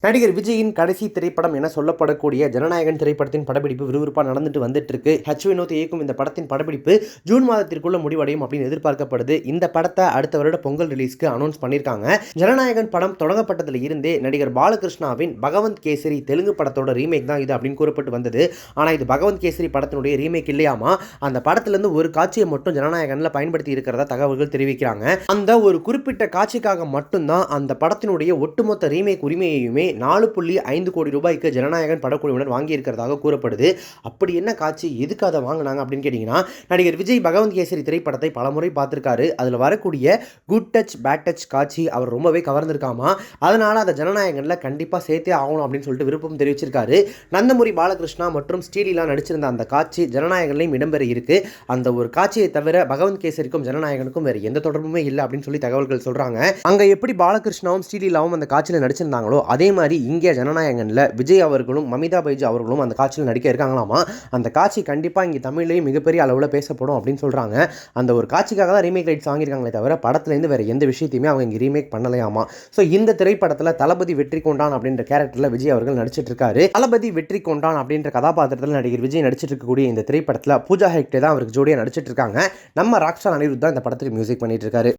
நடிகர் விஜயின் கடைசி திரைப்படம் என சொல்லப்படக்கூடிய ஜனநாயகன் திரைப்படத்தின் படப்பிடிப்பு விறுவிறுப்பாக நடந்துட்டு வந்துட்டு இருக்கு. வினோத் இயக்கும் இந்த படத்தின் படப்பிடிப்பு ஜூன் மாதத்திற்குள்ள முடிவடையும் அப்படின்னு எதிர்பார்க்கப்படுது. இந்த படத்தை அடுத்த வருட பொங்கல் ரிலீஸ்க்கு அனௌன்ஸ் பண்ணியிருக்காங்க. ஜனநாயகன் படம் தொடங்கப்பட்டதில் இருந்தே நடிகர் பாலகிருஷ்ணாவின் பகவந்த் கேசரி தெலுங்கு படத்தோட ரீமேக் தான் இது அப்படின்னு கூறப்பட்டு வந்தது. ஆனால் இது பகவந்த் கேசரி படத்தினுடைய ரீமேக் இல்லையாமா. அந்த படத்திலிருந்து ஒரு காட்சியை மட்டும் ஜனநாயகன்ல பயன்படுத்தி இருக்கிறதா தகவல்கள் தெரிவிக்கிறாங்க. அந்த ஒரு குறிப்பிட்ட காட்சிக்காக மட்டும்தான் அந்த படத்தினுடைய ஒட்டுமொத்த ரீமேக் உரிமையுமே 4.5 கோடி ரூபாய்க்கு ஜனநாயகன் படக்குழுவினர் வாங்கியிருக்கிறதாக கூறப்படுது. அப்படி என்ன காட்சி, எதுக்கு அதை வாங்கினாங்க அப்படின்னு கேட்டிங்கன்னா, நடிகர் விஜய் பகவந்த் கேசரி திரைப்படத்தை பலமுறை பார்த்திருக்காரு. அதில் வரக்கூடிய குட் டச் பேட் டச் காட்சி அவர் ரொம்பவே கவர்ந்திருக்காமா. அதனால் அதை ஜனநாயகனில் கண்டிப்பாக சேர்த்தே ஆகணும் அப்படின்னு சொல்லிட்டு விருப்பம் தெரிவிச்சிருக்காரு. நந்தமுரி பாலகிருஷ்ணா மற்றும் ஸ்ரீலீலா நடிச்சிருந்த அந்த காட்சி ஜனநாயகன்லையும் இடம்பெற இருக்கு. அந்த ஒரு காட்சியை தவிர பகவந்த் கேசரிக்கும் ஜனநாயகனுக்கும் வேறு எந்த தொடர்புமே இல்லை அப்படின்னு சொல்லி தகவல்கள் சொல்றாங்க. அங்க எப்படி பாலகிருஷ்ணாவும் ஸ்ரீலீலாவும் அந்த காட்சியில் நடிச்சிருந்தாங்களோ அதே மாதிரி இங்கே ஜனநாயகன்ல விஜய் அவர்களும் மமிதா பைஜு அவர்களும் அந்த காட்சியில் நடிக்க இருக்காங்களாமா. அந்த காட்சி கண்டிப்பாக இங்கே தமிழ்லேயும் மிகப்பெரிய அளவில் பேசப்படும் அப்படின்னு சொல்கிறாங்க. அந்த ஒரு காட்சிக்காக தான் ரீமேக் ரைட்ஸ் வாங்கியிருக்காங்களே தவிர படத்துலேருந்து வேறு எந்த விஷயத்தையுமே அவங்க இங்கே ரீமேக் பண்ணலையாமா. ஸோ இந்த திரைப்படத்தில் தளபதி வெற்றி கொண்டான் அப்படின்ற கேரக்டரில் விஜய் அவர்கள் நடிச்சிட்டு இருக்காரு. தளபதி வெற்றி கொண்டான் அப்படின்ற கதாபாத்திரத்தில் நடிகர் விஜய் நடிச்சிட்டு இருக்கக்கூடிய இந்த திரைப்படத்தில் பூஜா ஹெக்டே தான் அவருக்கு ஜோடியாக நடிச்சிட்டு இருக்காங்க. நம்ம ராக்ஸ்டார் அனிருத் தான் இந்த படத்துக்கு மியூசிக் பண்ணிட்டு இருக்காரு.